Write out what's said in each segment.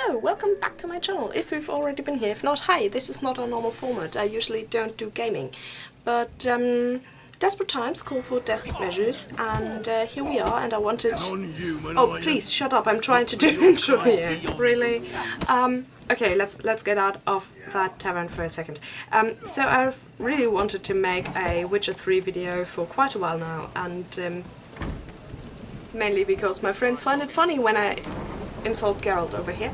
Hello, welcome back to my channel, if you've already been here. If not, hi, this is not a normal format. I usually don't do gaming. But desperate times call for desperate measures, and here we are, and I wanted... Oh, please, shut up, I'm trying to do an intro here. Really? Okay, let's get out of that tavern for a second. So I've really wanted to make a Witcher 3 video for quite a while now, and mainly because my friends find it funny when I insult Geralt over here.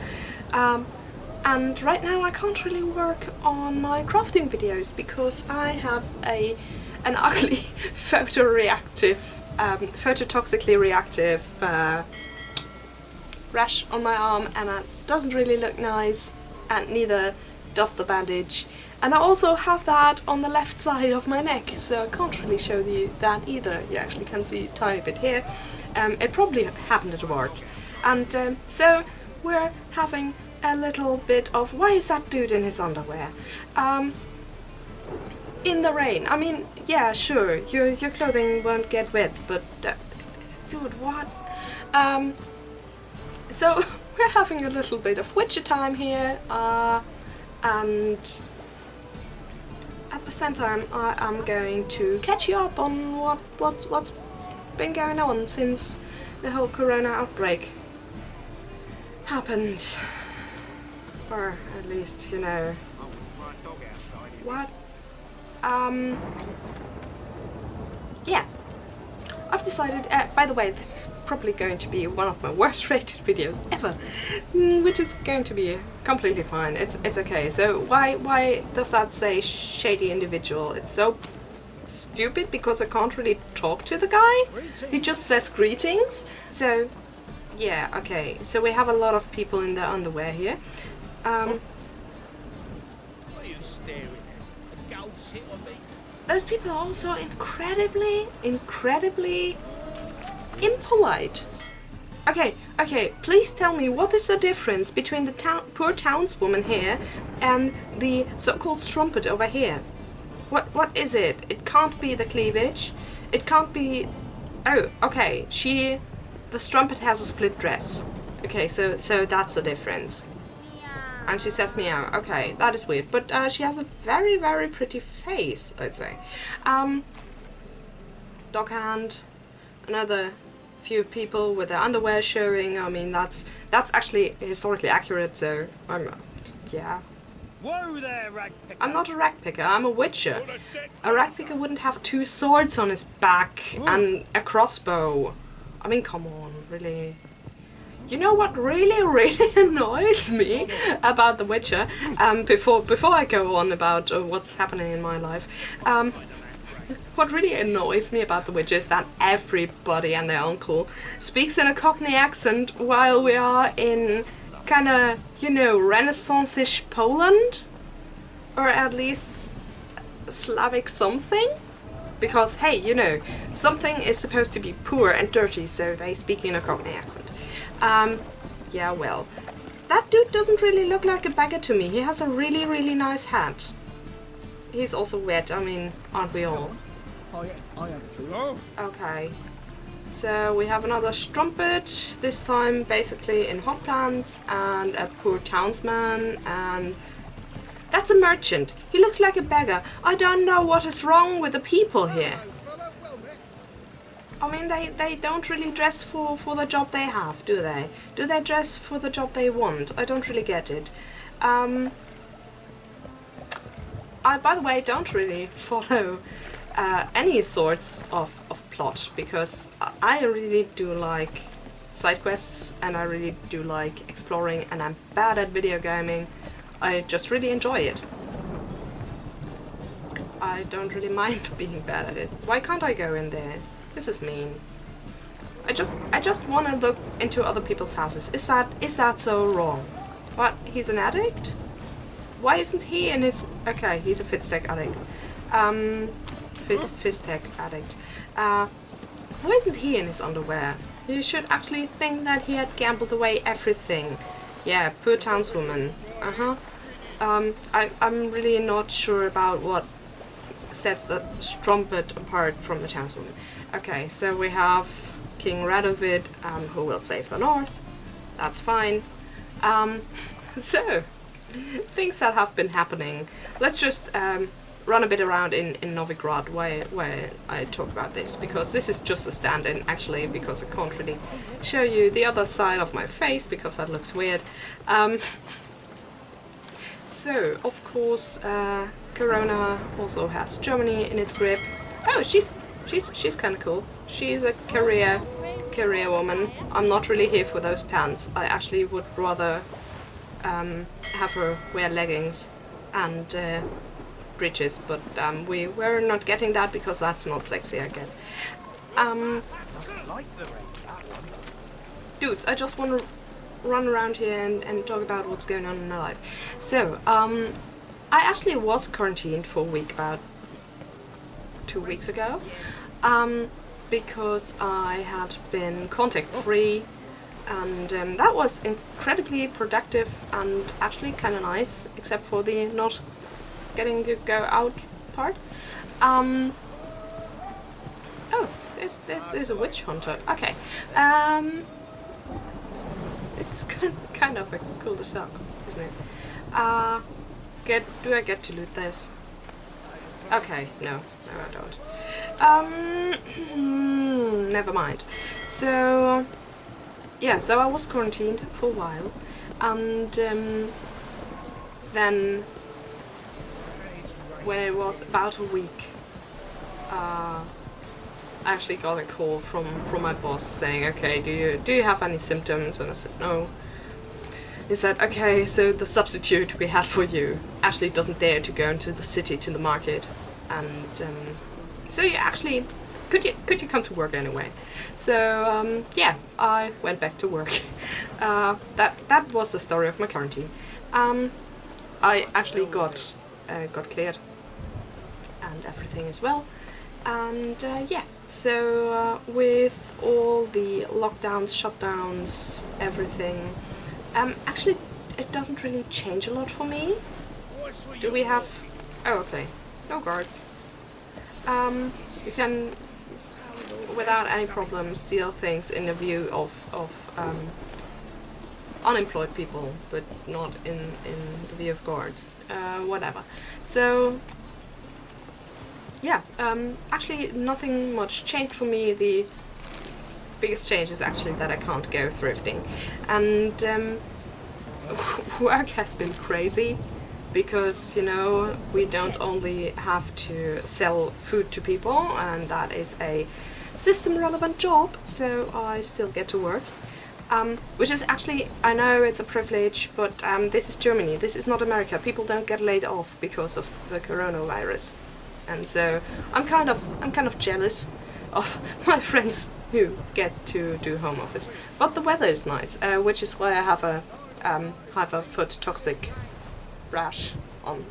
And right now I can't really work on my crafting videos because I have an ugly phototoxically reactive rash on my arm, and it doesn't really look nice, and neither does the bandage. And I also have that on the left side of my neck, so I can't really show you that either. You actually can see a tiny bit here. It probably happened at work. And so we're having a little bit of, why is that dude in his underwear? In the rain. I mean, yeah, sure, your clothing won't get wet, but dude, what? So we're having a little bit of Witcher time here, and at the same time I'm going to catch you up on what's been going on since the whole corona outbreak happened. Or at least, you know, what? Yeah. I've decided, by the way, this is probably going to be one of my worst rated videos ever, which is going to be completely fine. It's okay. So why does that say shady individual? It's so stupid because I can't really talk to the guy. He just says greetings. So yeah, okay. So we have a lot of people in their underwear here. Those people are also incredibly impolite. Okay, please tell me, what is the difference between the poor townswoman here and the so-called strumpet over here? What is it? It can't be the cleavage. It can't be... Oh, okay, the strumpet has a split dress. Okay, so that's the difference. And she says meow. Okay, that is weird. But she has a very, very pretty face, I'd say. Dockhand. Another few people with their underwear showing. I mean, that's actually historically accurate, so yeah. Whoa there, rag picker. I'm not a rag picker, I'm a witcher. A rag picker wouldn't have two swords on his back and a crossbow. I mean, come on, really. You know what really annoys me about The Witcher, before I go on about what's happening in my life, what really annoys me about The Witcher is that everybody and their uncle speaks in a Cockney accent while we are in kinda, you know, Renaissance-ish Poland? Or at least Slavic something? Because, hey, you know, something is supposed to be poor and dirty, so they speak in a Cockney accent. Yeah, well, that dude doesn't really look like a beggar to me. He has a really nice hat. He's also wet, I mean, aren't we all? I am too. Okay. So we have another strumpet, this time basically in hot pants, and a poor townsman, and... That's a merchant. He looks like a beggar. I don't know what is wrong with the people here. I mean, they don't really dress for the job they have, do they? Do they dress for the job they want? I don't really get it. I, by the way, don't really follow any sorts of plot, because I really do like side quests, and I really do like exploring, and I'm bad at video gaming. I just really enjoy it. I don't really mind being bad at it. Why can't I go in there? This is mean. I just want to look into other people's houses. Is that so wrong? What? He's an addict? Why isn't he in his... Okay, he's a Fizztech addict. Fizztech addict. Why isn't he in his underwear? You should actually think that he had gambled away everything. Yeah, poor townswoman. I'm really not sure about what sets the strumpet apart from the townswoman. Okay, so we have King Radovid, who will save the north. That's fine. So, things that have been happening. Let's just run a bit around in Novigrad where I talk about this, because this is just a stand-in actually, because I can't really show you the other side of my face because that looks weird. So, of course, Corona also has Germany in its grip. Oh, she's kind of cool. She's a career woman. I'm not really here for those pants. I actually would rather have her wear leggings and breeches, but we're not getting that because that's not sexy, I guess. Dudes, I just want to run around here and talk about what's going on in my life. So, I actually was quarantined for a week about 2 weeks ago, because I had been contact free, and that was incredibly productive and actually kind of nice, except for the not getting to go out part. Oh, there's a witch hunter. Okay. This is kind of a cul-de-sac, isn't it? Do I get to loot this? Okay, no, I don't. Never mind. So, yeah, so I was quarantined for a while, and then when it was about a week, I actually got a call from my boss saying, okay, do you have any symptoms? And I said no. He said, okay, so the substitute we had for you actually doesn't dare to go into the city to the market, and so you actually could you come to work anyway? So yeah, I went back to work. That was the story of my quarantine. I actually got cleared, and everything is well, and yeah. So with all the lockdowns, shutdowns, everything, actually it doesn't really change a lot for me. Do we have... oh, okay. No guards. You can, without any problem, steal things in the view of unemployed people, but not in the view of guards. Whatever. So... yeah, actually nothing much changed for me. The biggest change is actually that I can't go thrifting. And work has been crazy because, you know, we don't only have to sell food to people, and that is a system relevant job, so I still get to work. Which is actually, I know it's a privilege, but this is Germany, this is not America. People don't get laid off because of the coronavirus. And so I'm kind of jealous of my friends who get to do home office. But the weather is nice, which is why I have a foot toxic rash on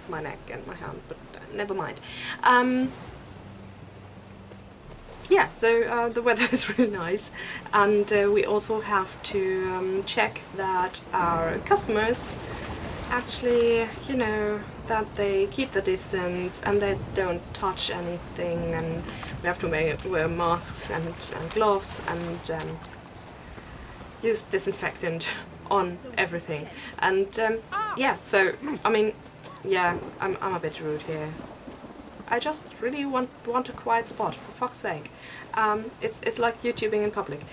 my neck and my hand. But never mind. Yeah, so the weather is really nice, and we also have to check that our customers actually, you know, that they keep the distance and they don't touch anything, and we have to wear masks and gloves and use disinfectant on everything. And yeah, so I mean, yeah, I'm a bit rude here. I just really want a quiet spot, for fuck's sake. It's like YouTubing in public.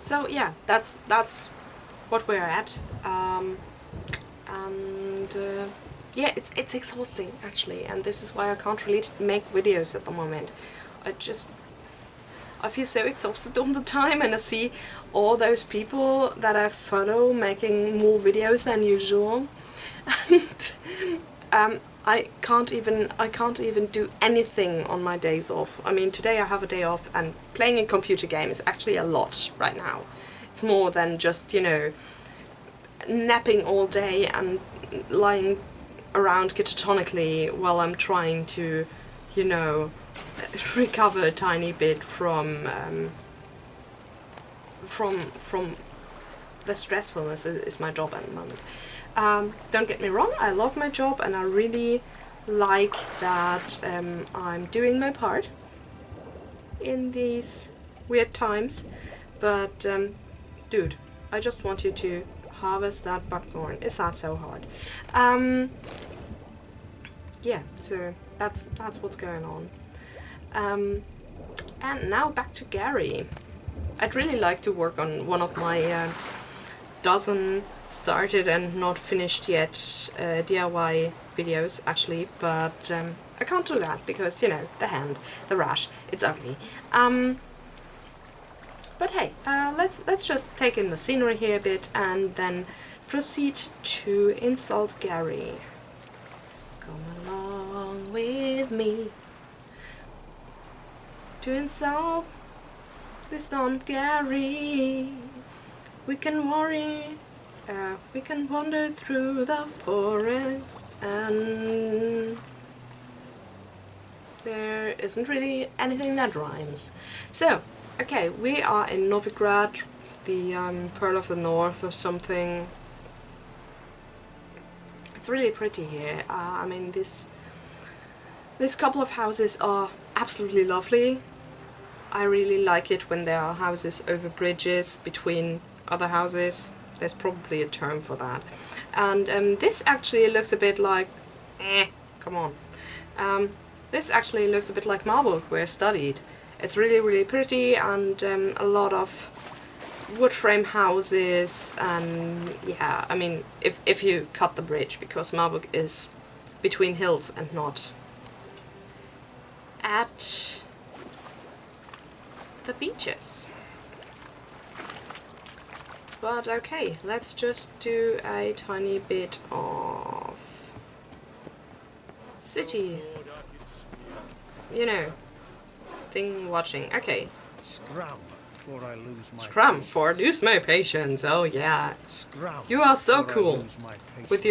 So yeah, that's what we're at, and yeah, it's exhausting actually, and this is why I can't really make videos at the moment. I feel so exhausted all the time, and I see all those people that I follow making more videos than usual, and I can't even do anything on my days off. I mean, today I have a day off, and playing a computer game is actually a lot right now. It's more than just, you know, napping all day and lying around catatonically while I'm trying to, you know, recover a tiny bit from the stressfulness is my job at the moment. Don't get me wrong, I love my job and I really like that I'm doing my part in these weird times, but dude, I just want you to harvest that buckthorn. Is that so hard? Yeah, so that's what's going on. And now back to Gary. I'd really like to work on one of my dozen started and not finished yet DIY videos, actually, but I can't do that because, you know, the hand, the rash, it's ugly. But hey, let's just take in the scenery here a bit and then proceed to insult Gary. Come along with me to insult this dumb Gary. We can we can wander through the forest, and there isn't really anything that rhymes. So, okay, we are in Novigrad, the Pearl of the North or something. It's really pretty here. I mean, this couple of houses are absolutely lovely. I really like it when there are houses over bridges between other houses. There's probably a term for that. And this actually looks a bit like... come on. This actually looks a bit like Marburg, where I studied. It's really, really pretty, and a lot of wood frame houses, and yeah, I mean, if you cut the bridge, because Marburg is between hills and not at the beaches. But okay, let's just do a tiny bit of city, you know, thing watching. Okay. Scram before I lose my Scram for lose my patience. Oh yeah. Scram. You are so cool With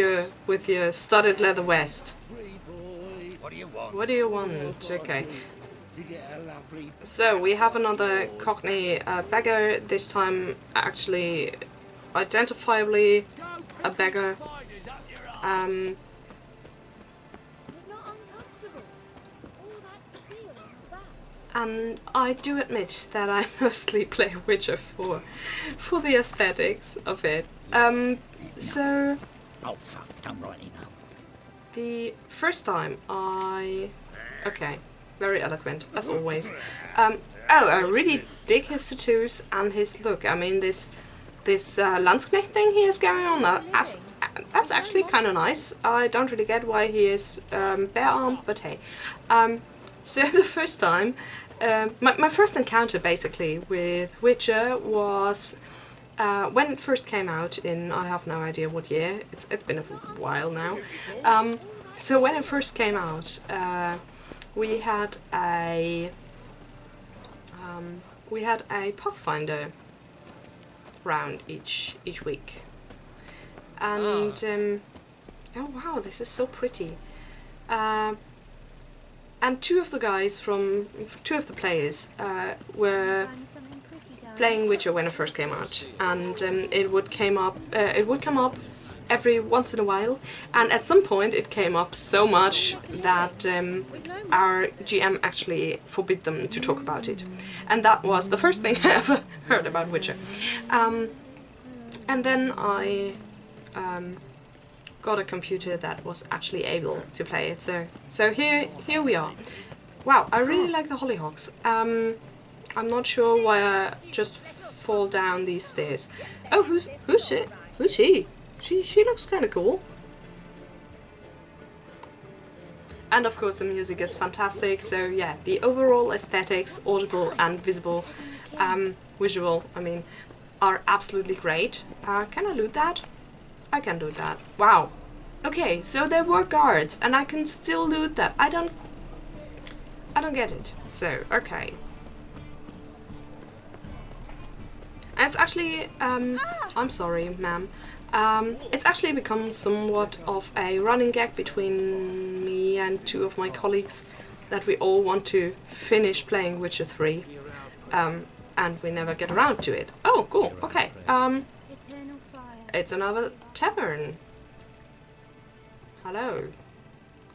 with your studded leather vest. What do you want? What do you want? Okay. So we have another Cockney beggar, this time actually identifiably a beggar. And I do admit that I mostly play Witcher for the aesthetics of it. So Oh fuck, don't rightly know. the first time okay, very eloquent as always. Oh, I really dig his tattoos and his look. I mean, this Landsknecht thing he has going on, that's actually kind of nice. I don't really get why he is bare-armed, but hey. So the first time, my first encounter basically with Witcher was when it first came out in, I have no idea what year, it's been a while now. So when it first came out, we had a Pathfinder round each week, and oh wow, this is so pretty. And two of the players were playing Witcher when it first came out, and it would come up every once in a while, and at some point it came up so much that our GM actually forbid them to talk about it, and that was the first thing I ever heard about Witcher. And then I got a computer that was actually able to play it, so here we are. Wow, I really like the hollyhocks. I'm not sure why I just fall down these stairs. Oh, who's she? Who's she? She looks kind of cool. And of course the music is fantastic, so yeah, the overall aesthetics, audible and visual, I mean, are absolutely great. Can I loot that? I can do that. Wow. Okay, so there were guards, and I can still loot that. I don't get it. So, okay. And it's actually, I'm sorry, ma'am. It's actually become somewhat of a running gag between me and two of my colleagues that we all want to finish playing Witcher 3, and we never get around to it. Oh, cool. Okay. It's another tavern. Hello.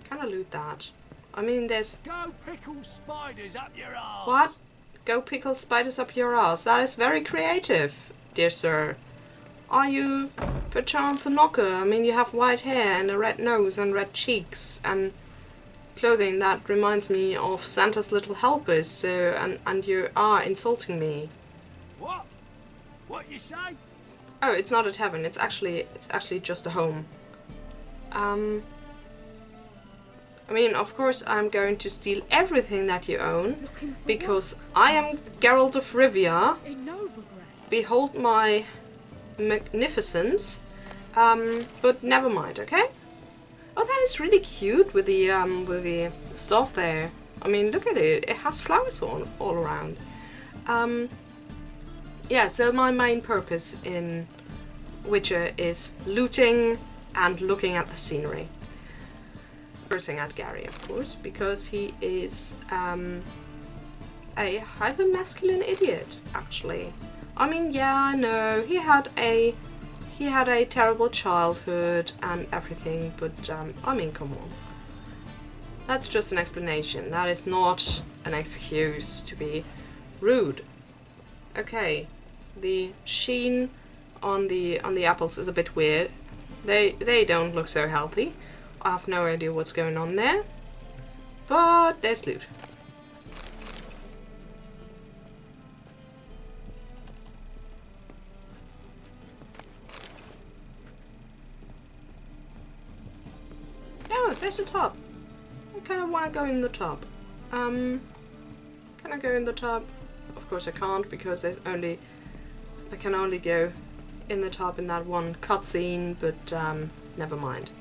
Can I loot that? I mean, there's... Go pickle spiders up your arse. What? Go pickle spiders up your ass. That is very creative, dear sir. Are you perchance a knocker? I mean, you have white hair and a red nose and red cheeks and clothing that reminds me of Santa's little helpers, so, and you are insulting me. What? What you say? Oh, it's not a tavern, it's actually just a home. I mean, of course I'm going to steal everything that you own, because I am Geralt of Rivia. In NOVIGRAD. Behold my magnificence. But never mind, okay? Oh, that is really cute with the stuff there. I mean, look at it. It has flowers all around. Yeah, so my main purpose in Witcher is looting and looking at the scenery. Cursing at Gary, of course, because he is a hyper-masculine idiot, actually. I mean, yeah, I know, he had a terrible childhood and everything, but I mean, come on. That's just an explanation. That is not an excuse to be rude. Okay, the sheen on the apples is a bit weird. They don't look so healthy. I have no idea what's going on there, but there's loot. Oh, there's the top. I kind of want to go in the top. Can I go in the top? Of course I can't, because I can only go in the top in that one cutscene, but never mind.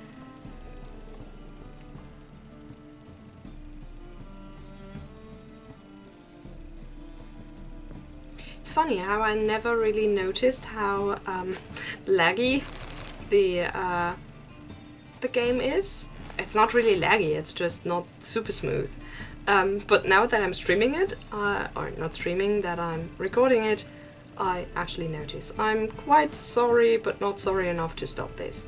It's funny how I never really noticed how laggy the game is. It's not really laggy, it's just not super smooth. But now that I'm streaming it, or not streaming, that I'm recording it, I actually notice. I'm quite sorry, but not sorry enough to stop this.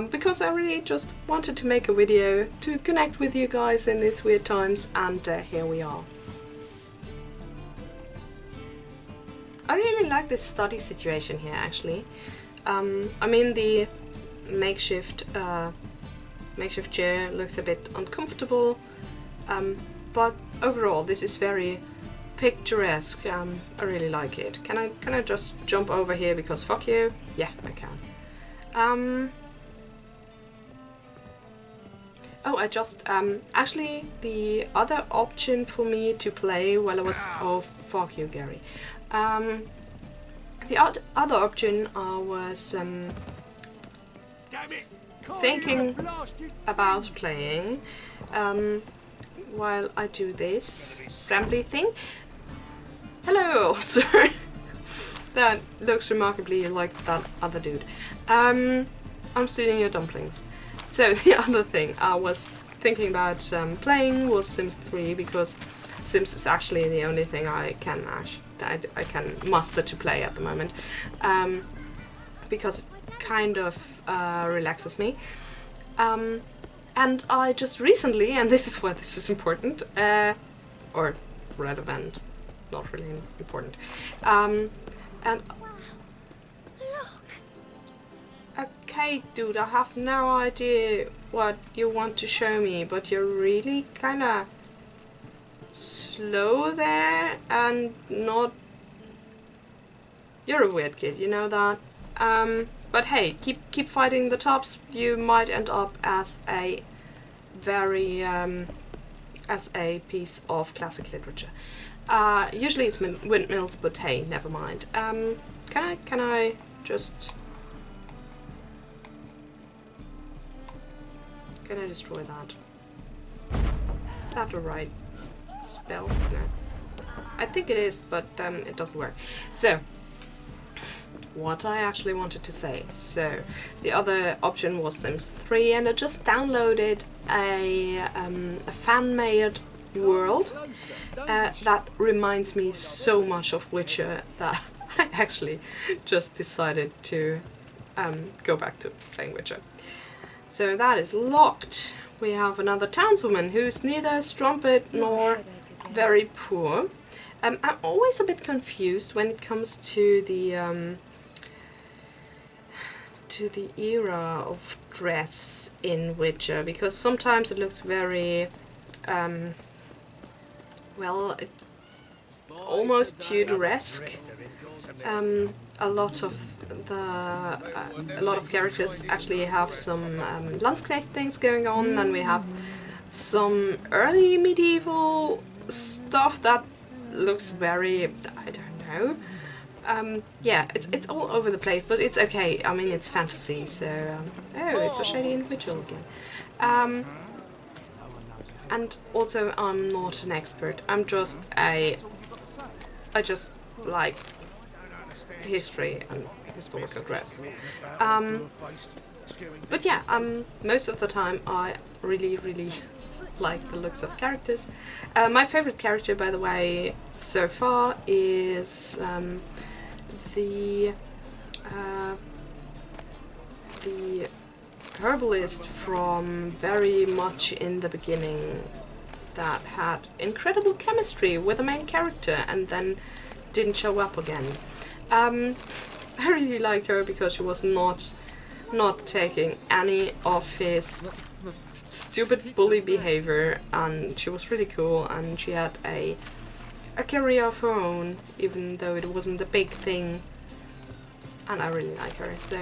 Because I really just wanted to make a video to connect with you guys in these weird times, and here we are. I really like this study situation here, actually. I mean, the makeshift chair looks a bit uncomfortable, but overall this is very picturesque. I really like it. Can I just jump over here because fuck you? Yeah, I can. Oh, I just actually the other option for me to play while I was oh fuck you, Gary. The other option I was thinking about playing while I do this rambly thing. Hello, sir. That looks remarkably like that other dude. I'm stealing your dumplings. So the other thing I was thinking about playing was Sims 3, because Sims is actually the only thing I can muster to play at the moment, because it kind of relaxes me. And I just recently, and this is why this is important, or relevant, not really important, and okay, dude, I have no idea what you want to show me, but you're really kind of slow there and not... You're a weird kid, you know that. But hey, keep fighting the tops. You might end up as a very as a piece of classic literature. Usually it's windmills, but hey, never mind. Can I just... Can I destroy that? Is that the right spell? No. I think it is, but it doesn't work. So, what I actually wanted to say. So, the other option was Sims 3, and I just downloaded a fan-made world that reminds me so much of Witcher that I actually just decided to go back to playing Witcher. So that is locked. We have another townswoman who's neither strumpet nor very poor. I'm always a bit confused when it comes to the era of dress in Witcher, because sometimes it looks very well, almost Tudor-esque. A lot of characters actually have some Landsknecht things going on, and we have some early medieval stuff that looks very, I don't know. Yeah, it's all over the place, but it's okay. I mean, it's fantasy, so oh, it's a shady individual again. And also, I'm not an expert. I just like history and historical dress. But yeah, most of the time I really like the looks of characters. My favorite character, by the way, so far is the herbalist from very much in the beginning that had incredible chemistry with the main character and then didn't show up again. I really liked her because she was not taking any of his stupid bully behavior, and she was really cool, and she had a career of her own, even though it wasn't a big thing. And I really like her. So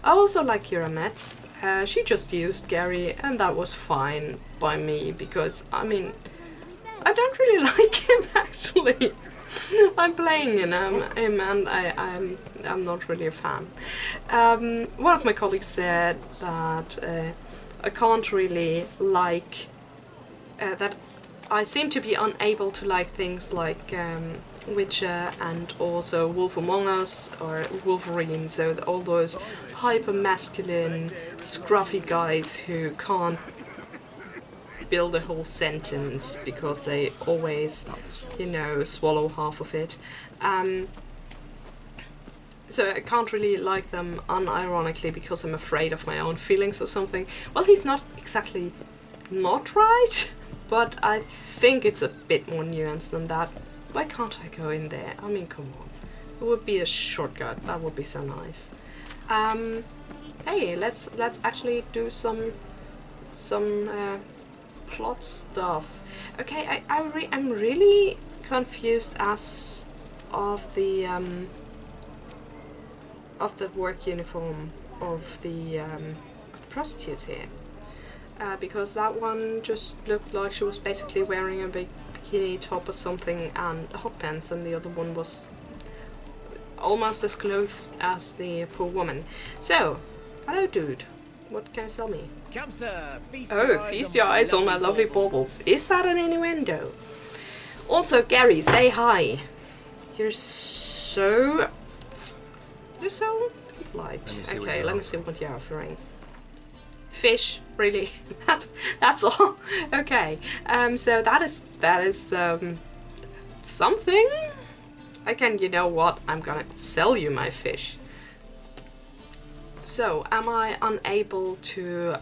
I also like Kira Metz. She just used Gary, and that was fine by me because I mean I don't really like him actually. I'm playing him and I'm not really a fan. One of my colleagues said that I can't really like that I seem to be unable to like things like Witcher and also Wolf Among Us or Wolverine, so all those hyper masculine scruffy guys who can't build a whole sentence because they always, you know, swallow half of it. So I can't really like them unironically because I'm afraid of my own feelings or something. Well, he's not exactly not right, but I think it's a bit more nuanced than that. Why can't I go in there? I mean, come on. It would be a shortcut. That would be so nice. Hey, let's actually do some plot stuff. Okay, I'm really confused as of the work uniform of the prostitute here, because that one just looked like she was basically wearing a bikini top or something and hot pants, and the other one was almost as clothed as the poor woman. So, hello dude, what can you sell me? Come, sir. Feast your eyes on my lovely baubles. Is that an innuendo? Also, Gary, say hi. You're so polite. Okay, let me see what you're offering. Fish, really? that's all. Okay. So that is something. You know what? I'm gonna sell you my fish. So, am I unable to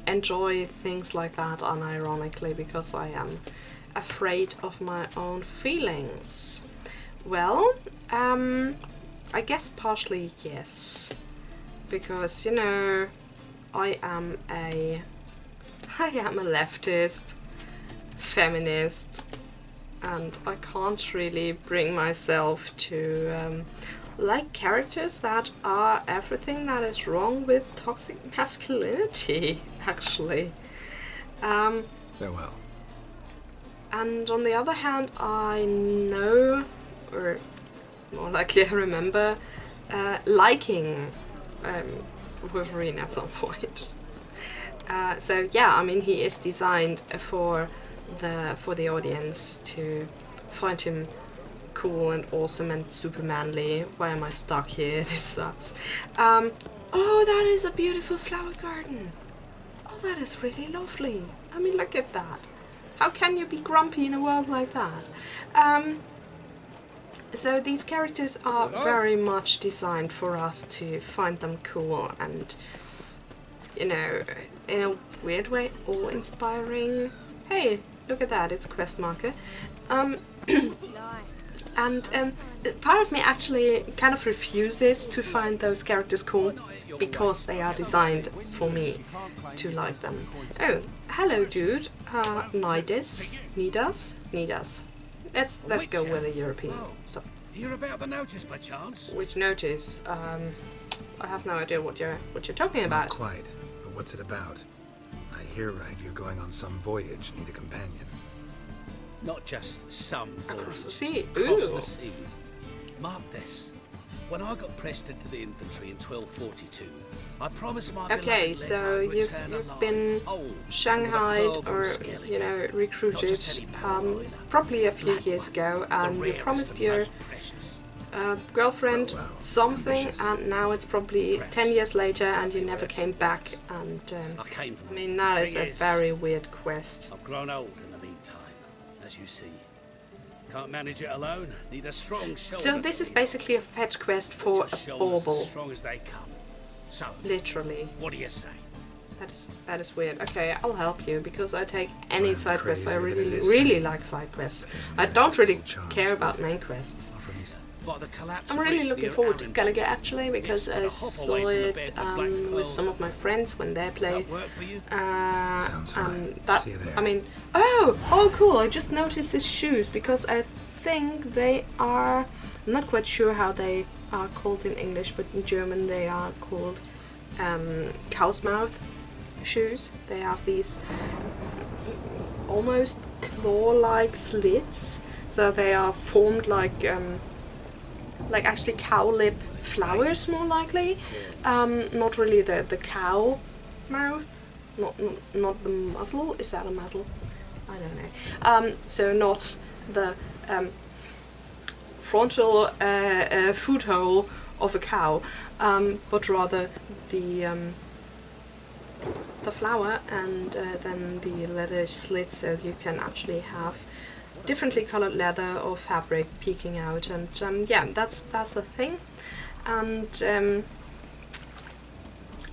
enjoy things like that unironically because I am afraid of my own feelings? Well, I guess partially yes, because, you know, I am a leftist, feminist, and I can't really bring myself to like characters that are everything that is wrong with toxic masculinity, actually. Farewell. And on the other hand, I know, or more likely I remember, liking Wolverine at some point. So yeah, I mean, he is designed for the audience to find him cool and awesome and super manly. Why am I stuck here? This sucks. Oh, that is a beautiful flower garden. Oh, that is really lovely. I mean, look at that. How can you be grumpy in a world like that? So these characters are very much designed for us to find them cool and, you know, in a weird way, awe-inspiring. Hey, look at that, it's a quest marker. And part of me actually kind of refuses to find those characters cool because they are designed for me to like them. Oh, hello, dude. Nidus. Let's go with the European stuff. Hear about the notice by chance? Which notice? I have no idea what you're talking about. Not quite, but what's it about? I hear right, you're going on some voyage, need a companion. Not just some voyage. Across the sea. Across Ooh. the sea. Mark this. When I got pressed into the infantry in 1242, I promised my Okay, beloved so I'd you've return alive, been whole, shanghaied with a pearl or, from Skellig. you know, recruited Not just any pearl either. probably a few Black years one, ago, the and you rarest promised and your most precious. girlfriend Oh, wow. something, Ambitious. and now it's probably 10 years later and you never came back, and I came from I mean, that is a years. very weird quest. I've grown old in the meantime, as you see. Can't manage it alone. Need a strong shoulder. So this is basically a fetch quest for a bauble, as strong as they come. So, literally. what do you say? That is weird. Okay, I'll help you because I take any Mine's side quests. I crazier than it really is like side quests. There's I no don't really physical challenge care with about it. main quests. Offer me some. What, the collapse I'm of really which looking the forward to Aaaaah Skellige actually because Yes, I but a hop saw away from the it bed with black with pearls some of my friends when they play. That work for you? Sounds fine. And that, See you there. I mean, oh cool, I just noticed his shoes because I think they are, I'm not quite sure how they are called in English, but in German they are called cow's mouth shoes. They have these almost claw-like slits, so they are formed like actually cow lip flowers, more likely. Not really the cow mouth, not the muzzle. Is that a muzzle? I don't know. So not the frontal foot hole of a cow, but rather the flower and then the leather slit, so you can actually have differently colored leather or fabric peeking out, and yeah, that's a thing. And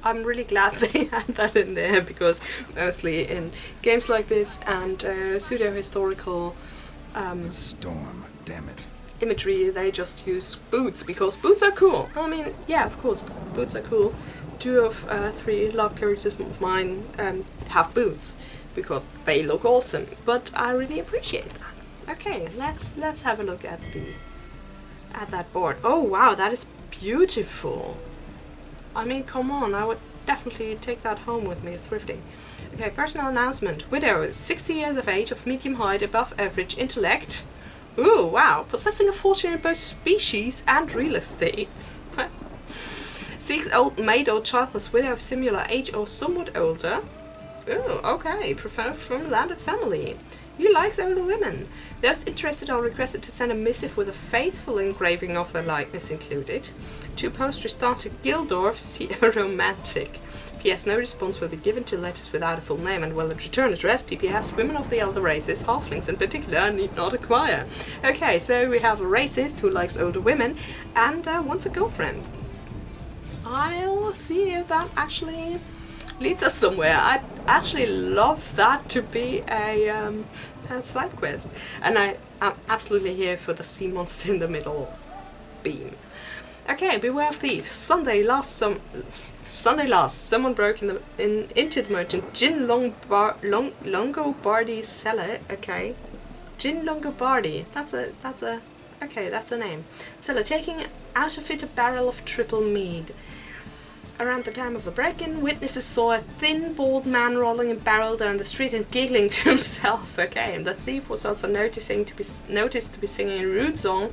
I'm really glad they had that in there, because mostly in games like this and pseudo-historical Storm, damn it. imagery, they just use boots because boots are cool. I mean, yeah, of course, boots are cool. 2 of 3 love characters of mine have boots because they look awesome, but I really appreciate that. Okay, let's have a look at that board. Oh wow, that is beautiful. I mean, come on, I would definitely take that home with me thrifting. Okay, personal announcement. Widow, 60 years of age, of medium height, above average intellect. Ooh, wow, possessing a fortune in both species and real estate. Seeks old maid or childless widow of similar age or somewhat older. Ooh, okay, prefer from landed family. He likes older women. Those interested are requested to send a missive with a faithful engraving of their likeness included. 2 posters start to Gildorf, see a romantic. P.S. No response will be given to letters without a full name, and will at return address. P.P.S. Women of the elder races, halflings in particular, need not acquire. Okay, so we have a racist who likes older women and wants a girlfriend. I'll see if that actually leads us somewhere. I'd actually love that to be a side quest, and I'm absolutely here for the sea monster in the middle beam. Okay, beware of thieves. Sunday last, someone broke into the merchant Longobardi's cellar. Okay, Gin Longobardi. That's a name. Cellar, taking out of it a barrel of triple mead. Around the time of the break-in, witnesses saw a thin, bald man rolling a barrel down the street and giggling to himself. Okay, and the thief was also noticed to be singing a rude song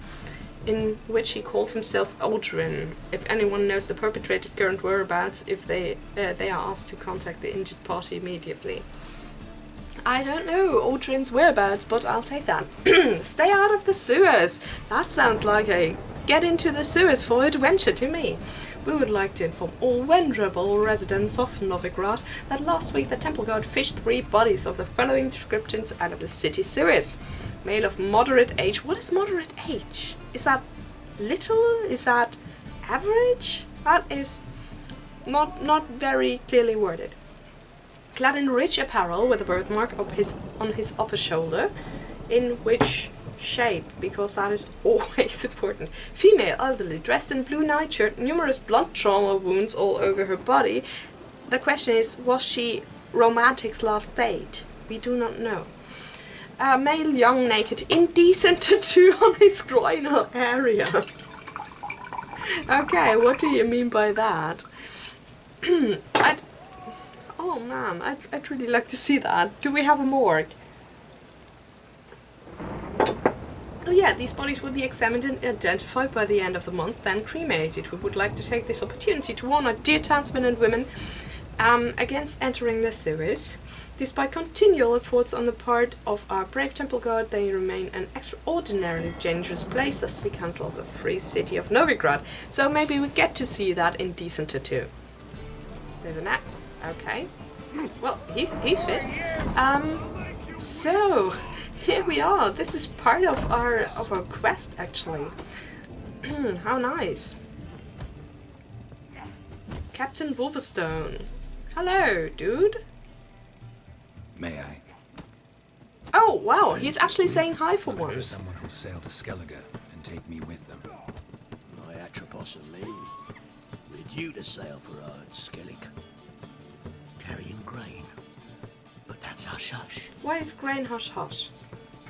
in which he called himself Aldrin. If anyone knows the perpetrator's current whereabouts, if they are asked to contact the injured party immediately. I don't know Aldrin's whereabouts, but I'll take that. Stay out of the sewers! That sounds like a get into the sewers for adventure to me. We would like to inform all venerable residents of Novigrad that last week the temple guard fished 3 bodies of the following descriptions out of the city sewers. Male of moderate age. What is moderate age? Is that little? Is that average? That is not very clearly worded. Clad in rich apparel with a birthmark on his upper shoulder, in which shape, because that is always important. Female, elderly, dressed in blue nightshirt, numerous blunt trauma wounds all over her body. The question is, was she romantic's last date? We do not know. Male, young, naked, indecent tattoo on his groinal area. Okay, what do you mean by that? Oh man, I'd really like to see that. Do we have a morgue? Oh yeah, these bodies will be examined and identified by the end of the month, then cremated. We would like to take this opportunity to warn our dear townsmen and women against entering the sewers. Despite continual efforts on the part of our brave temple guard, they remain an extraordinarily dangerous place, the City Council of the Free City of Novigrad. So maybe we get to see that indecent tattoo. There's an app. Okay. Well, he's fit. So here we are. This is part of our quest, actually. How nice. Captain Wolverstone. Hello, dude. May I? Oh wow, he's actually saying hi for Looking for once. someone who'll sail to Skellige and take me with them. My Atropos and me, we're due to sail for Skellig, carrying grain. But that's hush-hush. Why is grain hush hush?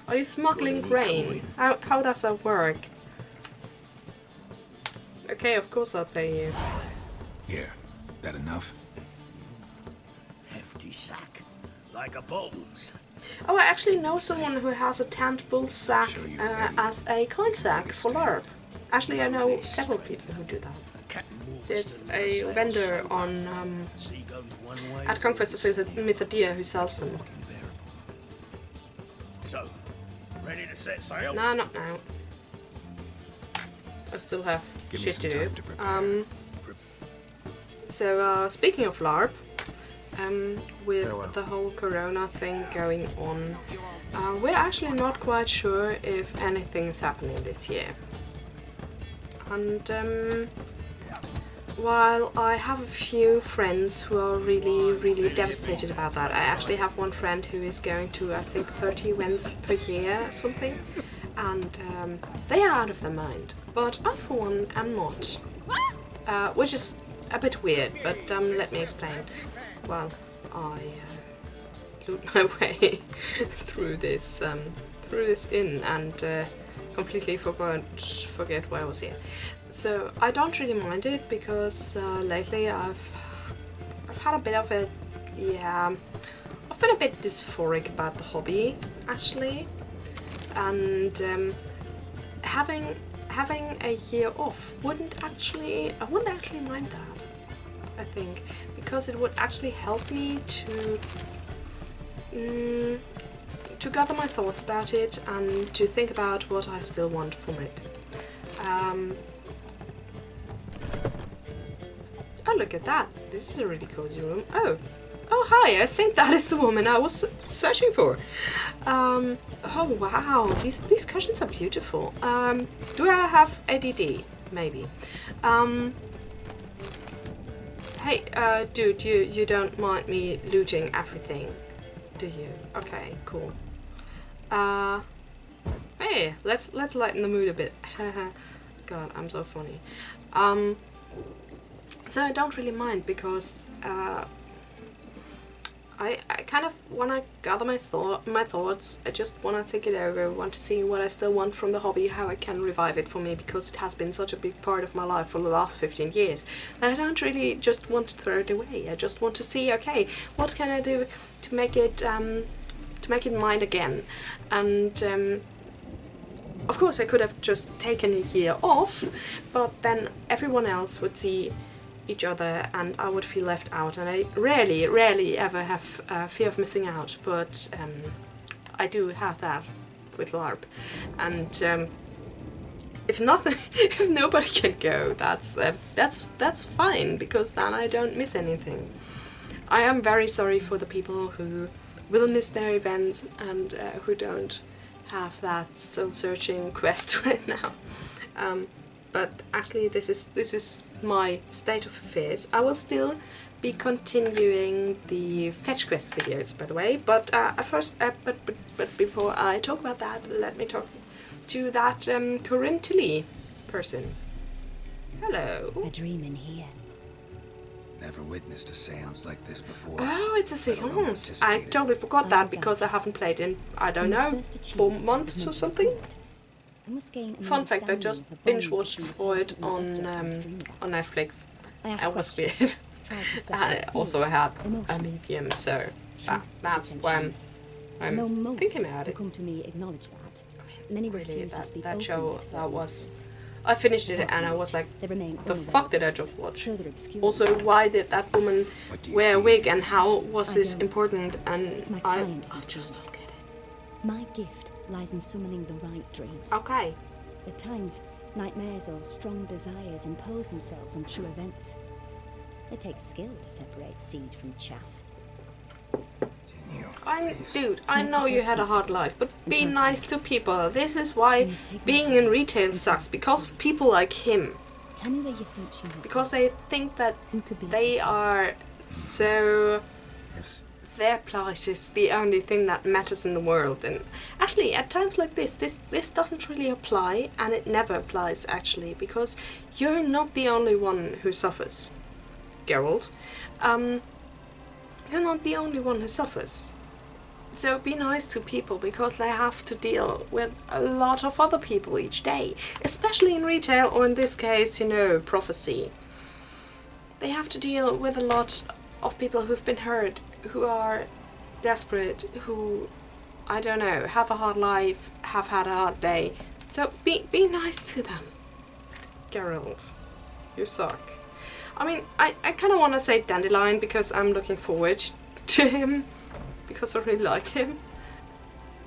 Are you smuggling Got any grain? How does that work? Okay, of course I'll pay you. Here, that enough? Hefty sack, like a bull's. Oh, I actually know someone who has a tanned bull sack Sure you're ready. as a coin sack for LARP. Actually, I know several people who do that. Captain walks There's the a sails vendor sail. on Sea goes one way, at Conquest of Mythodia who sells them. unbearable. So, ready to set sail? No, not now. I still have Give me shit some to do. time to prepare. So, speaking of LARP, with Farewell. the whole corona thing going on, we're actually not quite sure if anything is happening this year. And while I have a few friends who are really devastated about that, I actually have one friend who is going to, I think, 30 events per year or something, and they are out of their mind. But I, for one, am not. Which is a bit weird, but let me explain. Well, I loot my way through this inn and completely forget why I was here. So I don't really mind it because lately I've had a bit of a I've been a bit dysphoric about the hobby actually, and having a year off I wouldn't actually mind that. I think, because it would actually help me to gather my thoughts about it and to think about what I still want from it. Oh, look at that! This is a really cozy room. Oh, hi! I think that is the woman I was searching for. Oh wow, these cushions are beautiful. Do I have ADD? Maybe. Hey, dude, you don't mind me looting everything, do you? Okay, cool. Hey, let's lighten the mood a bit. God, I'm so funny. So I don't really mind because I kind of want to gather my thoughts. I just want to think it over, want to see what I still want from the hobby, how I can revive it for me, because it has been such a big part of my life for the last 15 years that I don't really just want to throw it away. I just want to see, okay, what can I do to make it mine again? And of course I could have just taken a year off, but then everyone else would see each other and I would feel left out, and I rarely ever have fear of missing out, but I do have that with LARP, and if nobody can go, that's fine, because then I don't miss anything. I am very sorry for the people who will miss their events and who don't have that soul-searching quest right now. But actually, this is my state of affairs. I will still be continuing the fetch quest videos, by the way. But first, but before I talk about that, let me talk to that Corinthian person. Hello. A dream in here. Never witnessed a seance like this before. Oh, it's a let alone seance. I participated. totally forgot that because I haven't played in, I don't know, 4 months or something. Fun fact, I just binge watched for it on Netflix. That was weird. I also had a medium, so that's why I'm thinking about it. Come to me, acknowledge that. Many Really, refuse to speak that show, openly, that was... I finished it and I was like, they remain the fuck did I just watch? further obscured. Also, why did that woman What do you wear a see? wig and how was I this don't. important? And It's my I kind who just sees. don't get it. My gift lies in summoning the right dreams. Okay. At times, nightmares or strong desires impose themselves on true events. It takes skill to separate seed from chaff. You Dude, I know you had a hard life, but be nice to people. This is why being in retail sucks, because of people like him. Tell me where you think she would Because they think that Who could be they the are so... If Their plight is the only thing that matters in the world. And actually, at times like this doesn't really apply, and it never applies, actually, because you're not the only one who suffers, Geralt. You're not the only one who suffers. So be nice to people, because they have to deal with a lot of other people each day, especially in retail, or in this case, you know, prophecy. They have to deal with a lot of people who've been hurt, who are desperate, who, I don't know, have a hard life, have had a hard day. So be nice to them. Geralt, you suck. I mean, I kind of want to say Dandelion because I'm looking forward to him, because I really like him.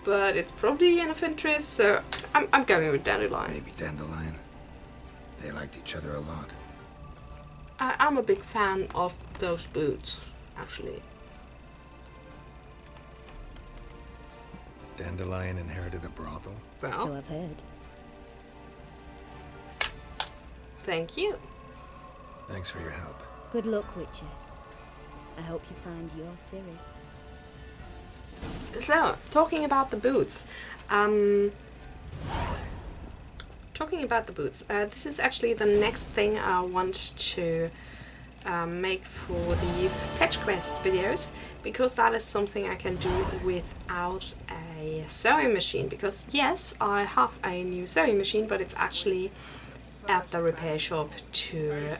But it's probably of interest, so I'm going with Dandelion. maybe Dandelion. They liked each other a lot. I'm a big fan of those boots, actually. Dandelion inherited a brothel. So Well, I've heard. thank you. Thanks for your help. Good luck, Witcher. I hope you find your Ciri. So, talking about the boots. This is actually the next thing I want to make for the fetch quest videos, because that is something I can do without a sewing machine. Because yes, I have a new sewing machine, but it's actually at the repair shop to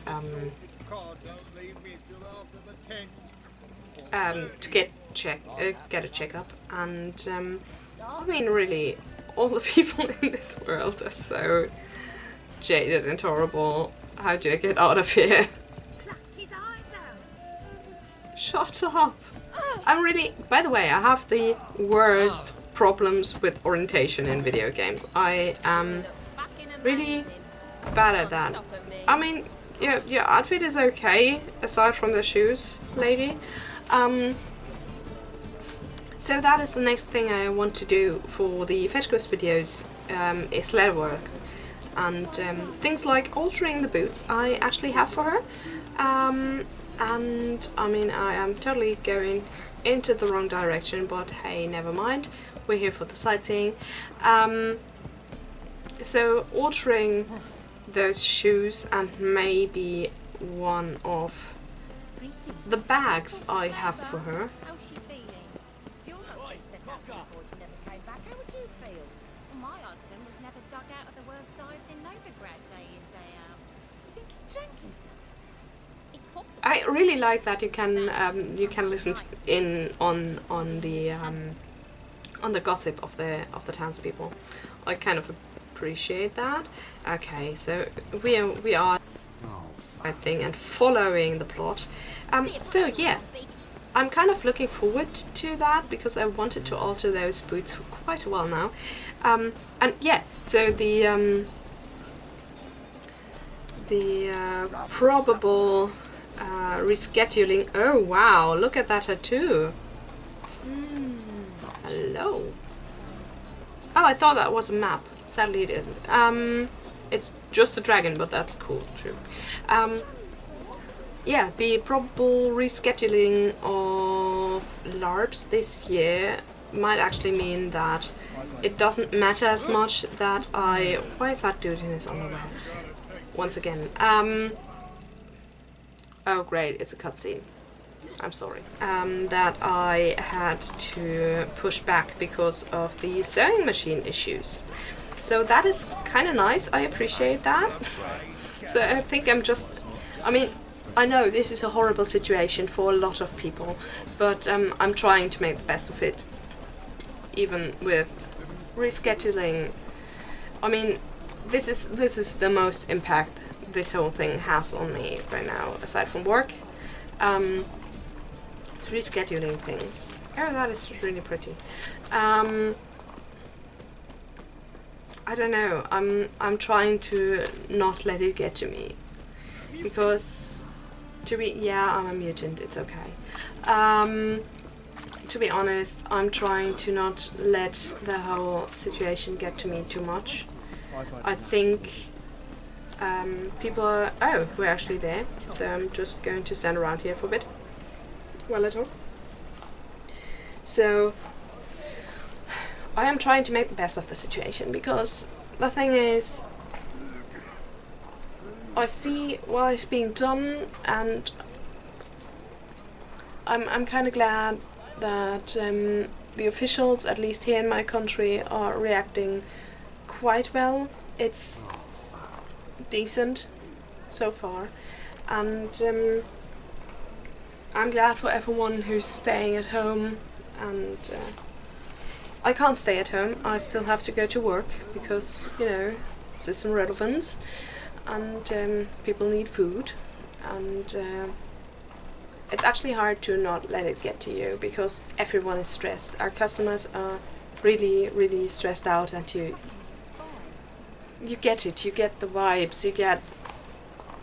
get a checkup. And I mean, really, all the people in this world are so jaded and horrible. How do I get out of here? Shut up! I'm really... By the way, I have the worst problems with orientation in video games. I am really bad at that. I mean, your outfit is okay, aside from the shoes, lady. So that is the next thing I want to do for the fetch quest videos, is leather work. And things like altering the boots I actually have for her. And I mean, I am totally going into the wrong direction, but hey, never mind. We're here for the sightseeing. So altering those shoes and maybe one of the bags I have for her. How's she feeling? You're not being sent out before she never came back. How would you feel? Well, my husband was never dug out of the worst dives in Novigrad day in, day out. You think he drank himself to death? It's possible. I really like that you can listen in on the gossip of the townspeople. I kind of appreciate that. Okay, so we are I think and following the plot. So yeah, I'm kind of looking forward to that because I wanted to alter those boots for quite a while now. And yeah, so the probable rescheduling. Oh wow, look at that tattoo. Hello. Oh, I thought that was a map. Sadly it isn't. It's just a dragon, but that's cool, true. Yeah, the probable rescheduling of LARPs this year might actually mean that it doesn't matter as much that I... Why is that dude in his underwear? Once again. Oh great, it's a cutscene. I'm sorry. That I had to push back because of the sewing machine issues. So that is kind of nice, I appreciate that. So I think I'm just... I mean, I know this is a horrible situation for a lot of people, but I'm trying to make the best of it. Even with rescheduling. I mean, this is the most impact this whole thing has on me right now, aside from work. It's rescheduling things. Oh, that is really pretty. I don't know. I'm trying to not let it get to me, because I'm a mutant. It's okay. To be honest, I'm trying to not let the whole situation get to me too much. I think people are... Oh, we're actually there. So I'm just going to stand around here for a bit while I talk. So I am trying to make the best of the situation, because the thing is, I see what is being done, and I'm kind of glad that the officials, at least here in my country, are reacting quite well. It's decent so far, and I'm glad for everyone who's staying at home. And I can't stay at home. I still have to go to work because, you know, system relevance, and people need food, and it's actually hard to not let it get to you, because everyone is stressed. Our customers are really, really stressed out, and you get it. You get the vibes. You get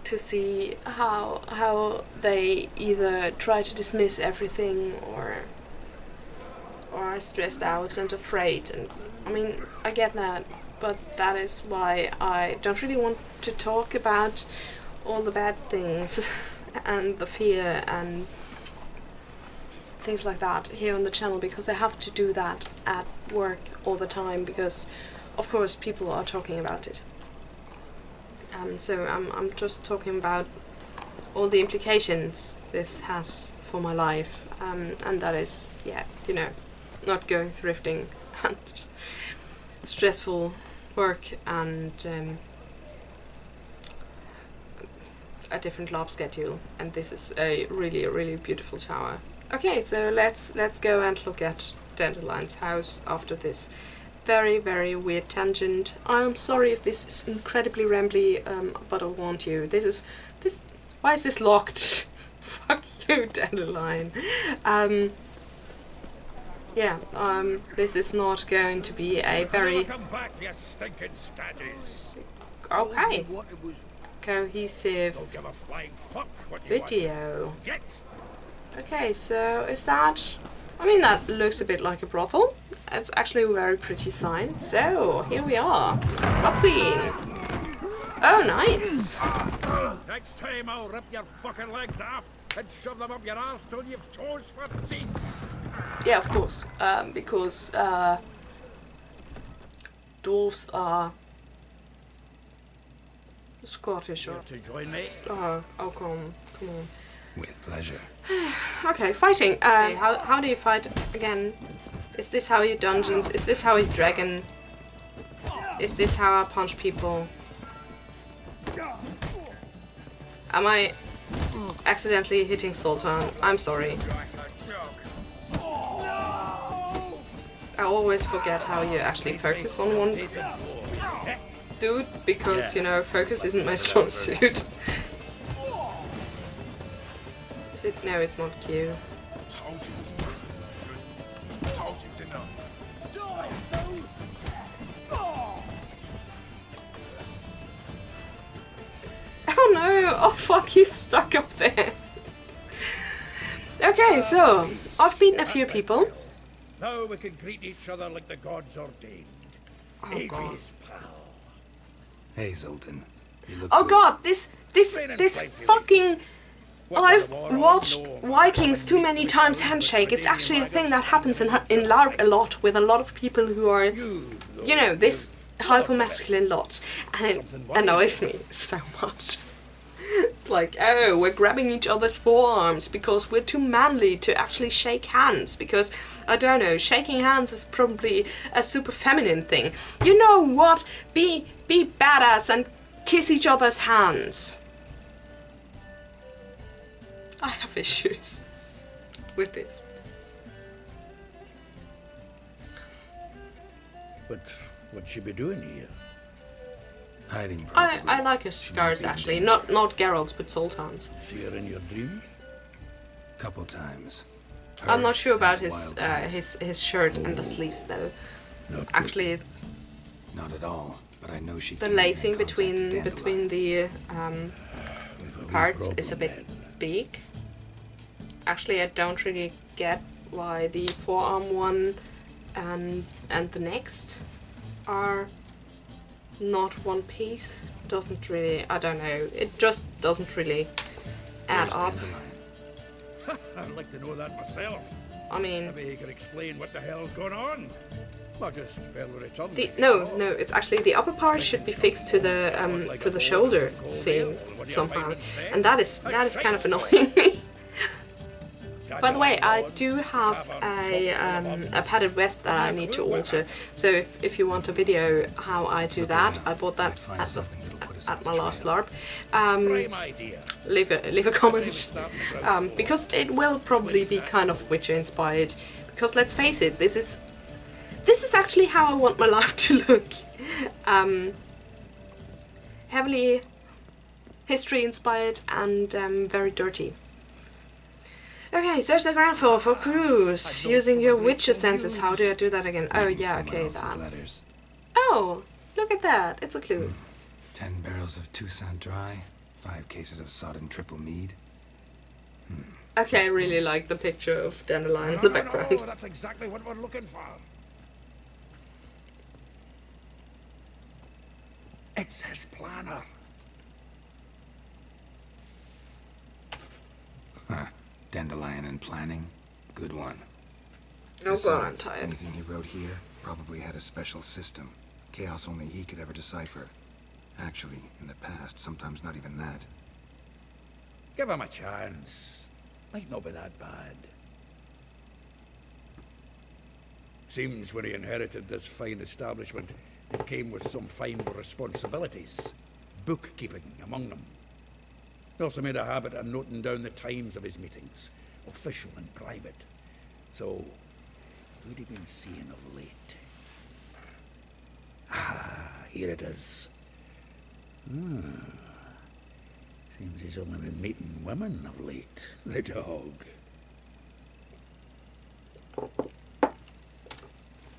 to see how they either try to dismiss everything or are stressed out and afraid. And I mean, I get that, but that is why I don't really want to talk about all the bad things and the fear and things like that here on the channel, because I have to do that at work all the time, because of course people are talking about it. So I'm just talking about all the implications this has for my life, and that is, yeah, you know, not going thrifting and stressful work and a different lab schedule, and this is a really beautiful shower. Okay, so let's go and look at Dandelion's house after this very weird tangent. I'm sorry if this is incredibly rambly, but I want you. Why is this locked? Fuck you, Dandelion. Yeah, this is not going to be a very okay, cohesive video. Okay, so is that... I mean, that looks a bit like a brothel. It's actually a very pretty sign. So, here we are. Cutscene. Oh, nice. Next time I'll rip your fucking legs off and shove them up your ass till you've toes for teeth. Yeah, of course. Because dwarves are Scottish. Here to join me? Oh, come on. With pleasure. Okay, fighting. How do you fight again? Is this how you dungeons? Is this how you dragon? Is this how I punch people? Am I accidentally hitting Sultan? I'm sorry. I always forget how you actually focus on one dude, because, you know, focus isn't my strong suit. Is it? No, it's not Q. Oh no! Oh fuck, he's stuck up there. Okay, so I've beaten a few people. Now we can greet each other like the gods ordained. Oh god. Pal. Hey, Zoltan. You look Oh good. god, this fucking I've watched Vikings too many times handshake. It's actually a thing that happens in LARP a lot with a lot of people who are, you know, this hyper-masculine lot. And it annoys me so much. It's like, oh, we're grabbing each other's forearms because we're too manly to actually shake hands. Because, I don't know, shaking hands is probably a super feminine thing. You know what? Be badass and kiss each other's hands. I have issues with this. But what'd she be doing here? Hiding probably. I like his scars actually, not Geralt's but Sultan's. See her in your dreams? Couple times. I'm not sure about Her his wild his shirt and the sleeves though. Not Actually, Not at all, but I know she the came in lacing contact with between Dandelion. the parts is a bit big. Actually, I don't really get why the forearm one and the next are not one piece. Doesn't really, I don't know, it just doesn't really add Where's up. Dandelion? I'd like to know that myself. I mean, Maybe he could explain what the hell's going on. Not just spell the return. no, it's actually the upper part should be fixed to the shoulder seam somehow, and that is kind of annoying me. By the way, I do have a padded vest that I need to alter. So if you want a video how I do that, I bought that at my last LARP. Prime idea. Leave a comment because it will probably be kind of Witcher inspired. Because let's face it, this is actually how I want my life to look. Heavily history inspired and very dirty. Okay, search the ground floor for clues using your Witcher senses. How do I do that again? Oh yeah, Someone okay, else's that. letters. Oh, look at that! It's a clue. 10 barrels of Toussaint Dry, 5 cases of sodden triple mead. Okay, I really like the picture of Dandelion in the background. No, that's exactly what we're looking for. It's his planner. Huh. Dandelion and planning, good one. Oh god, I'm Besides, tired. anything he wrote here probably had a special system. Chaos only he could ever decipher. Actually, in the past, sometimes not even that. Give him a chance. Might not be that bad. Seems when he inherited this fine establishment, it came with some fine responsibilities. Bookkeeping among them. He also made a habit of noting down the times of his meetings, official and private. So, who'd he been seeing of late? Ah, here it is. Seems he's only been meeting women of late. The dog.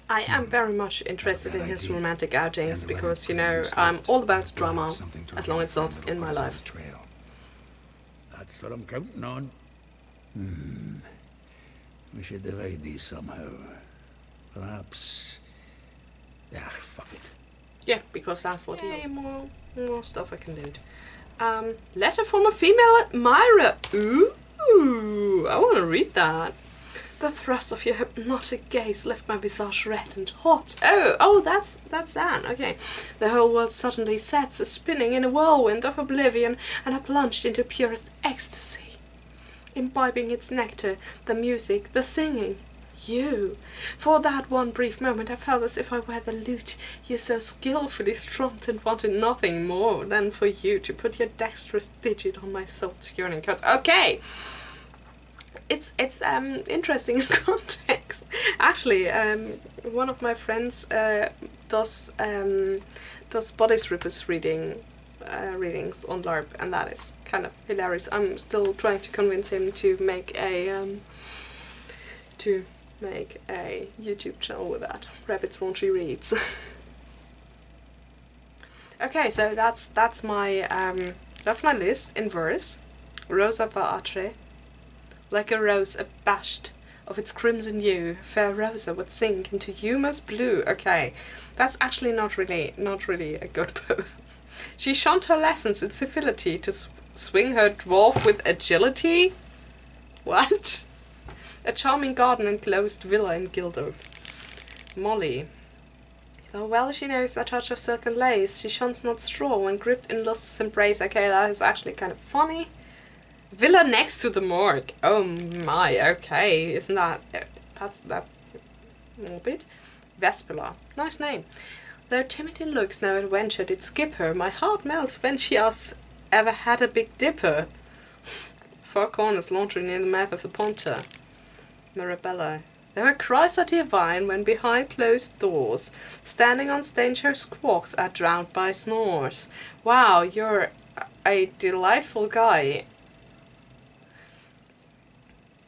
I am very much interested in his idea. romantic outings Dandelion because, you put know, him to I'm sleep. all about We'll have drama something to as long as it's not remember in my what's on life. his trail. That's what I'm counting on. We should divide these somehow. Perhaps... Ah, fuck it. Yeah, because that's what he... more stuff I can do. Letter from a female admirer. Ooh, I want to read that. The thrust of your hypnotic gaze left my visage red and hot. Oh, that's Anne. Okay. The whole world suddenly sets spinning in a whirlwind of oblivion, and I plunged into purest ecstasy, imbibing its nectar, the music, the singing. You. For that one brief moment I felt as if I were the lute you so skillfully strummed and wanted nothing more than for you to put your dexterous digit on my soul's yearning chords. Okay! It's interesting in context. Actually, one of my friends does body strippers readings on LARP, and that is kind of hilarious. I'm still trying to convince him to make a YouTube channel with that. Rabbits Raunchy Reads. Okay, so that's my list in verse. Rosa Atre. Like a rose abashed of its crimson hue, fair Rosa would sink into humorous blue. Okay, that's actually not really a good poem. She shunned her lessons in civility to swing her dwarf with agility? What? A charming garden enclosed villa in Gildo. Molly. Though well she knows a touch of silk and lace, she shuns not straw when gripped in lust's embrace. Okay, that is actually kind of funny. Villa next to the morgue. Oh my, okay. Isn't that... that's that morbid? Vespula. Nice name. Though timid in looks, no adventure did skip her. My heart melts when she asks, ever had a big dipper? Four corners laundry near the mouth of the Ponta. Mirabella. Though her cries are divine when behind closed doors, standing on stage her squawks are drowned by snores. Wow, you're a delightful guy.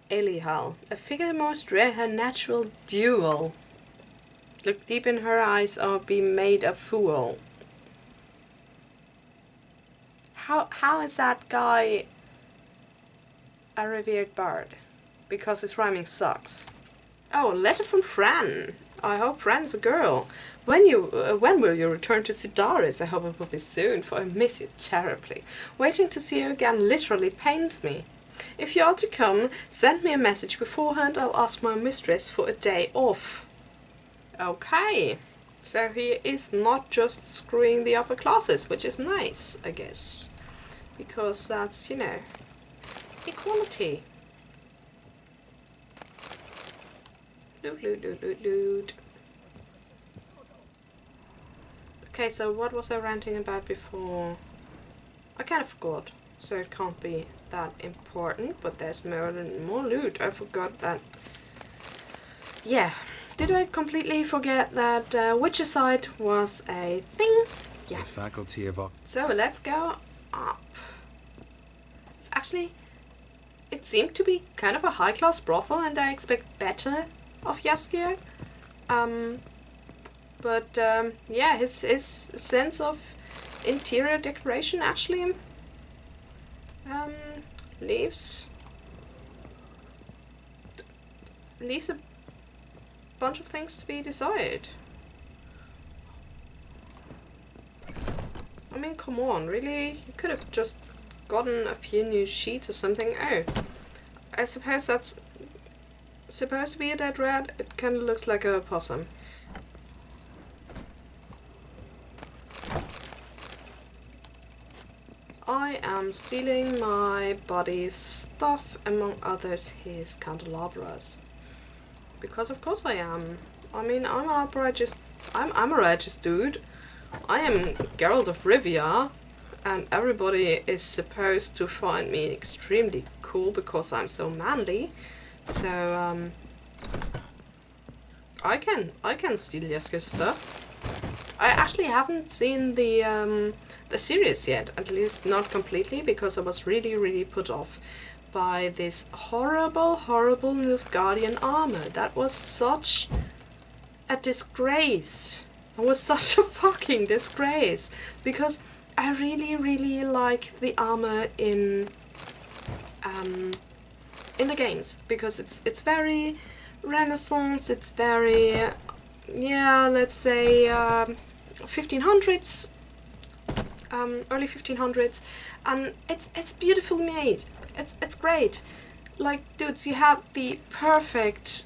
Elihal. A figure most rare, her natural duel. Look deep in her eyes or be made a fool. How is that guy a revered bard? Because his rhyming sucks. Oh, a letter from Fran. I hope Fran is a girl. When will you return to Sidaris? I hope it will be soon, for I miss you terribly. Waiting to see you again literally pains me. If you are to come, send me a message beforehand. I'll ask my mistress for a day off. Okay. So he is not just screwing the upper classes, which is nice, I guess. Because that's, you know, equality. Loot. Okay, so what was I ranting about before? I kind of forgot, so it can't be that important, but there's more loot. I forgot that. Yeah, did I completely forget that Witchercide was a thing? Yeah. The faculty of... So let's go up. It's actually... It seemed to be kind of a high-class brothel, and I expect better of Jaskier. Yeah, his sense of interior decoration actually leaves a bunch of things to be desired. I mean, come on, really? You could have just gotten a few new sheets or something. Oh, I suppose that's supposed to be a dead rat. It kind of looks like a possum. I am stealing my buddy's stuff, among others his candelabras. Because of course I am. I mean, I'm a righteous dude. I am Geralt of Rivia, and everybody is supposed to find me extremely cool because I'm so manly. So I can steal Jesker's stuff. I actually haven't seen the series yet, at least not completely, because I was really put off by this horrible Nilfgaardian armor. That was such a disgrace. It was such a fucking disgrace, because I really like the armor in the games, because it's very Renaissance. It's very, yeah, let's say 1500s, early 1500s, and it's beautifully made. It's great. Like, dudes, you had the perfect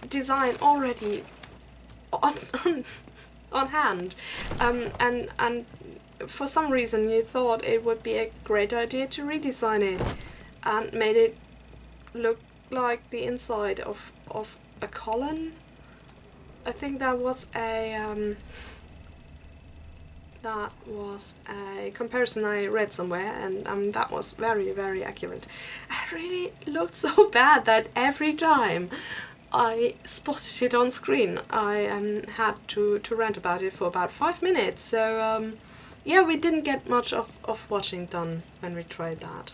design already on hand, and for some reason you thought it would be a great idea to redesign it and made it look like the inside of a colon. I think that was a comparison I read somewhere, and that was very accurate. It really looked so bad that every time I spotted it on screen, I had to rant about it for about 5 minutes. So yeah, we didn't get much of watching done when we tried that.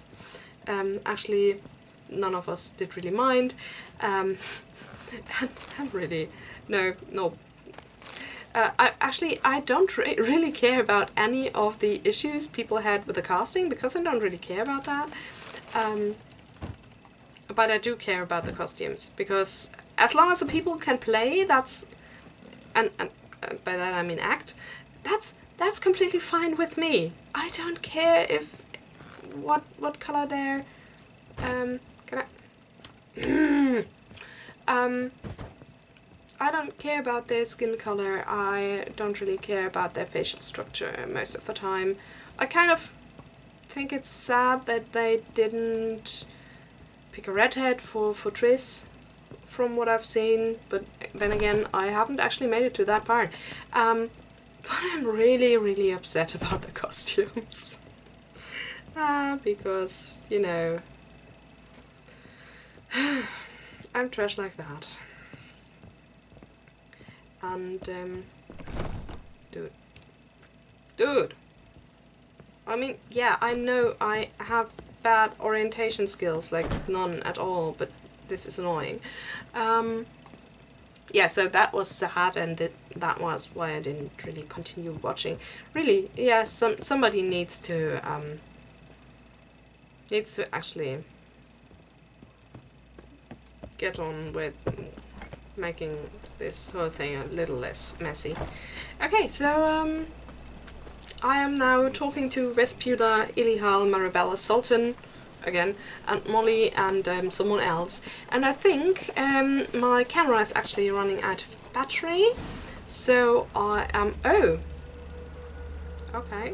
Actually, none of us did really mind. I'm really no. I don't really care about any of the issues people had with the casting, because I don't really care about that. But I do care about the costumes, because as long as the people can play, that's, and by that I mean act, that's completely fine with me. I don't care if what color there? Can I? I don't care about their skin color. I don't really care about their facial structure most of the time. I kind of think it's sad that they didn't pick a redhead for Triss, from what I've seen, but then again, I haven't actually made it to that part. But I'm really, really upset about the costumes. Because, you know, I'm trash like that. And, dude. I mean, yeah, I know I have bad orientation skills, like none at all, but this is annoying. Yeah, so that was sad, and that was why I didn't really continue watching. Really, yeah, somebody needs to actually get on with making this whole thing a little less messy. Okay, so I am now talking to Vespuda, Ilihal, Marabella, Sultan, again, and Molly, and someone else. And I think my camera is actually running out of battery, so I am... Oh! Okay.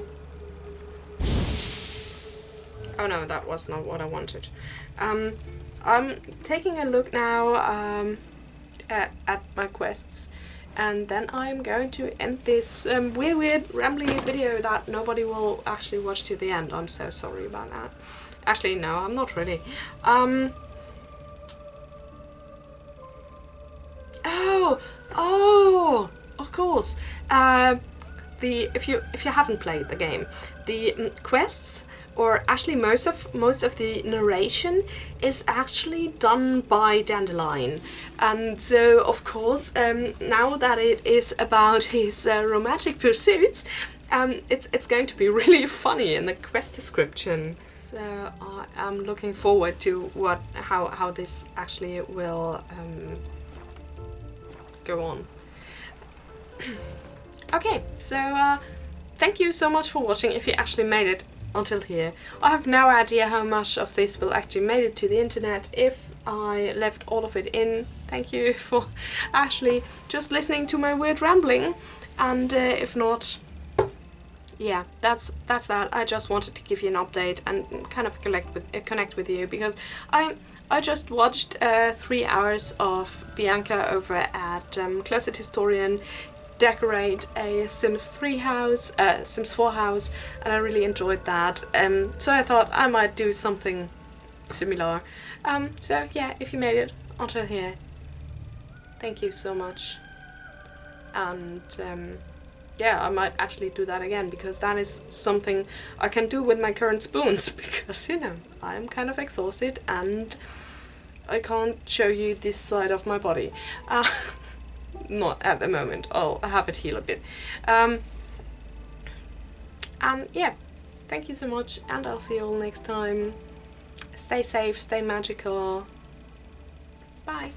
Oh no, that was not what I wanted. I'm taking a look now at my quests, and then I'm going to end this weird rambly video that nobody will actually watch to the end. I'm so sorry about that. Actually, no, I'm not really. Oh, of course. If you haven't played the game, the quests, or actually most of the narration, is actually done by Dandelion, and so of course now that it is about his romantic pursuits, it's going to be really funny in the quest description. So I am looking forward to how this actually will go on. Okay, so thank you so much for watching if you actually made it until here. I have no idea how much of this will actually made it to the internet. If I left all of it in, thank you for actually just listening to my weird rambling, and if not, yeah, that's that. I just wanted to give you an update and kind of connect with you, because I just watched 3 hours of Bianca over at Closet Historian decorate a Sims 3 house, Sims 4 house, and I really enjoyed that. So I thought I might do something similar. So yeah, if you made it until here, thank you so much. And yeah, I might actually do that again, because that is something I can do with my current spoons, because, you know, I'm kind of exhausted and I can't show you this side of my body. Not at the moment. I'll have it heal a bit. And yeah, thank you so much, and I'll see you all next time. Stay safe, stay magical. Bye.